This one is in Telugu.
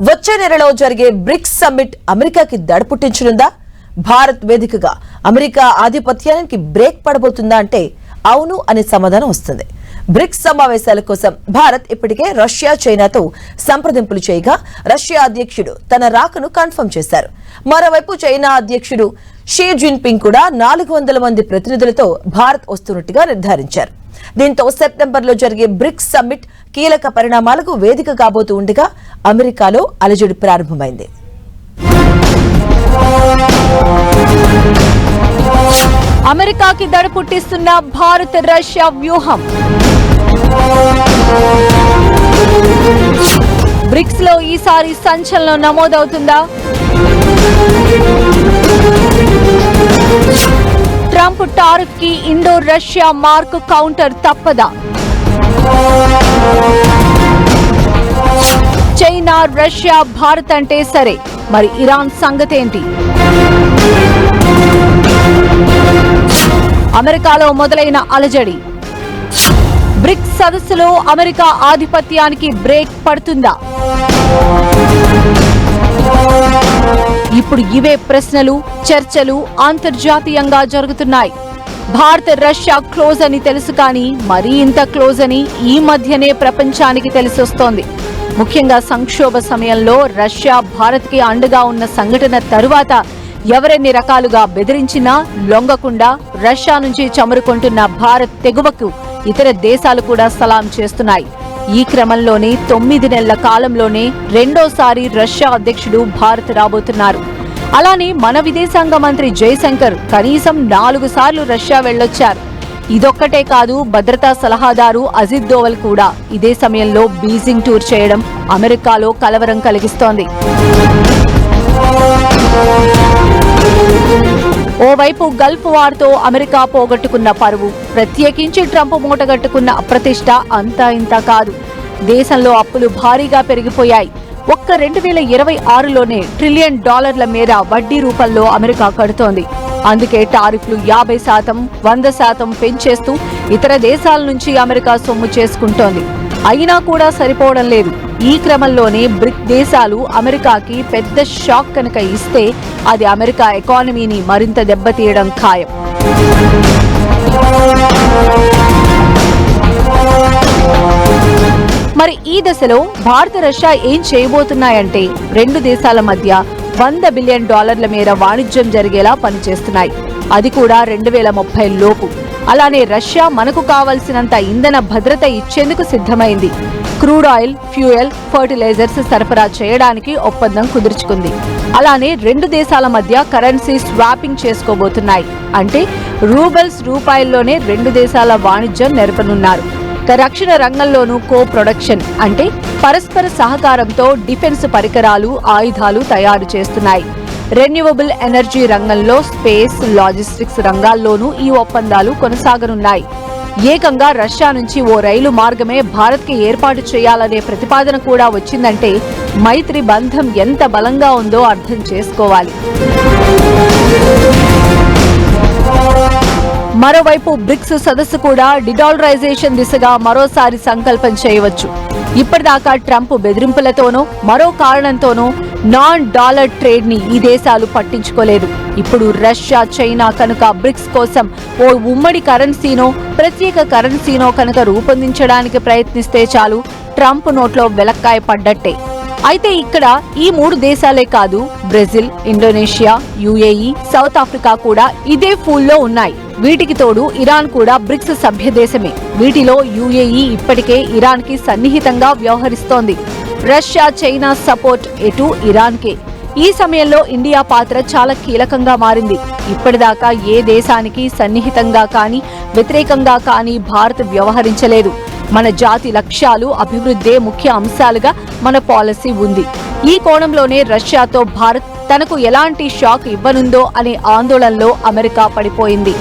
వచ్చే నెలలో జరిగే బ్రిక్స్ సమ్మిట్ అమెరికాకి దడపుట్టించనుందా? భారత్ వేదికగా అమెరికా ఆధిపత్యానికి బ్రేక్ పడబోతుందా అంటే అవును అనే సమాధానం వస్తుంది. బ్రిక్స్ సమావేశాల కోసం భారత్ ఇప్పటికే రష్యా, చైనాతో సంప్రదింపులు చేయగా రష్యా అధ్యక్షుడు తన రాకను కన్ఫర్మ్ చేశారు. మరోవైపు చైనా అధ్యక్షుడు షీ జిన్పింగ్ కూడా 400 మంది ప్రతినిధులతో భారత్ వస్తున్నట్టుగా నిర్ధారించారు. దీంతో సెప్టెంబర్లో జరిగే బ్రిక్స్ సమ్మిట్ కీలక పరిణామాలకు వేదిక కాబోతూ ఉండగా అమెరికాలో అలజడి ప్రారంభమైంది. అమెరికాకి దడ పుట్టిస్తున్న భారత్ రష్యా వ్యూహం. బ్రిక్స్ లో ఈసారి సంచలనం నమోదవుతుందా? ట్రంప్ టారిఫ్ కి ఇండో రష్యా మార్క్ కౌంటర్ తప్పదా? చైనా, రష్యా, భారత్ అంటే సరే, మరి ఇరాన్ సంగతేంటి? అమెరికాలో మొదలైన అలజడి. బ్రిక్స్ సదస్సులో అమెరికా ఆధిపత్యానికి బ్రేక్ పడుతుందా? ఇప్పుడు ఇవే ప్రశ్నలు, చర్చలు అంతర్జాతీయంగా జరుగుతున్నాయి. భారత్ రష్యా క్లోజ్ అని తెలుసు, కానీ మరీ ఇంత క్లోజ్ అని ఈ మధ్యనే ప్రపంచానికి తెలిసొస్తోంది. ముఖ్యంగా సంక్షోభ సమయంలో రష్యా భారత్ కి అండగా ఉన్న సంఘటన తరువాత ఎవరెన్ని రకాలుగా బెదిరించినా లొంగకుండా రష్యా నుంచి చమురుకుంటున్న భారత్ తెగువకు ఇతర దేశాలు కూడా సలాం చేస్తున్నాయి. ఈ క్రమంలోనే 9 నెలల కాలంలోనే రెండోసారి రష్యా అధ్యక్షుడు భారత్ రాబోతున్నారు. అలానే మన విదేశాంగ మంత్రి జయశంకర్ కనీసం 4 సార్లు రష్యా వెళ్లొచ్చారు. ఇదొక్కటే కాదు, భద్రతా సలహాదారు అజిత్ దోవల్ కూడా ఇదే సమయంలో బీజింగ్ టూర్ చేయడం అమెరికాలో కలవరం కలిగిస్తోంది. ఓవైపు గల్ఫ్ వార్తో అమెరికా పోగొట్టుకున్న పరువు, ప్రత్యేకించి ట్రంప్ మూటగట్టుకున్న అప్రతిష్ట అంతా ఇంతా కాదు. దేశంలో అప్పులు భారీగా పెరిగిపోయాయి. ఒక్క 2026లోనే $1 ట్రిలియన్ మేర వడ్డీ రూపంలో అమెరికా కడుతోంది. అందుకే టారిఫ్లు 50%, 100% పెంచేస్తూ ఇతర దేశాల నుంచి అమెరికా సొమ్ము చేసుకుంటోంది. అయినా కూడా సరిపోవడం లేదు. ఈ క్రమంలోనే బ్రిక్ దేశాలు అమెరికాకి పెద్ద షాక్ కనుక ఇస్తే అది అమెరికా ఎకానమీని మరింత దెబ్బతీయడం ఖాయం. మరి ఈ దశలో భారత, రష్యా ఏం చేయబోతున్నాయంటే రెండు దేశాల మధ్య $100 బిలియన్ మేర వాణిజ్యం జరిగేలా పనిచేస్తున్నాయి. అది కూడా 2030 లోపు. అలానే రష్యా మనకు కావలసినంత ఇంధన భద్రత ఇచ్చేందుకు సిద్ధమైంది. క్రూడ్ ఆయిల్, ఫ్యూయల్, ఫర్టిలైజర్స్ సరఫరా చేయడానికి ఒప్పందం కుదుర్చుకుంది. అలానే రెండు దేశాల మధ్య కరెన్సీ స్వాపింగ్ చేసుకోబోతున్నాయి. అంటే రూబల్స్, రూపాయల్లోనే రెండు దేశాల వాణిజ్యం నెరపనున్నారు. రక్షణ రంగంలోనూ కో ప్రొడక్షన్ అంటే పరస్పర సహకారంతో డిఫెన్స్ పరికరాలు, ఆయుధాలు తయారు చేస్తున్నాయి. రెన్యూవబుల్ ఎనర్జీ రంగంలో, స్పేస్, లాజిస్టిక్స్ రంగాల్లోనూ ఈ ఒప్పందాలు కొనసాగనున్నాయి. ఏకంగా రష్యా నుంచి ఓ రైలు మార్గమే భారత్కి ఏర్పాటు చేయాలనే ప్రతిపాదన కూడా వచ్చిందంటే మైత్రి బంధం ఎంత బలంగా ఉందో అర్థం చేసుకోవాలి. మరోవైపు బ్రిక్స్ సదస్సు కూడా డిడాలరైజేషన్ దిశగా మరోసారి సంకల్పం చేయవచ్చు. ఇప్పటిదాకా ట్రంప్ బెదిరింపులతోనో మరో కారణంతోనో నాన్ డాలర్ ట్రేడ్ ని ఈ దేశాలు పట్టించుకోలేదు. ఇప్పుడు రష్యా, చైనా కనుక బ్రిక్స్ కోసం ఓ ఉమ్మడి కరెన్సీనో, ప్రత్యేక కరెన్సీనో కనుక రూపొందించడానికి ప్రయత్నిస్తే చాలు, ట్రంప్ నోట్లో వెలక్కాయ పడ్డట్టే. అయితే ఇక్కడ ఈ 3 దేశాలే కాదు, Brazil, Indonesia, UAE, south Africa కూడా ఇదే ఫూల్లో ఉన్నాయి. వీటికి తోడు ఇరాన్ కూడా బ్రిక్స్ సభ్య దేశమే. వీటిలో UAE ఇప్పటికే ఇరాన్ కి సన్నిహితంగా వ్యవహరిస్తోంది. రష్యా, చైనా సపోర్ట్ ఎటు ఇరాన్కే. ఈ సమయంలో ఇండియా పాత్ర చాలా కీలకంగా మారింది. ఇప్పటిదాకా ఏ దేశానికి సన్నిహితంగా కానీ వ్యతిరేకంగా కానీ భారత్ వ్యవహరించలేదు. మన జాతి లక్ష్యాలు, అభివృద్ధే ముఖ్య అంశాలుగా మన పాలసీ ఉంది. ఈ కోణంలోనే రష్యాతో భారత్ తనకు ఎలాంటి షాక్ ఇవ్వనుందో అనే ఆందోళనలో అమెరికా పడిపోయింది.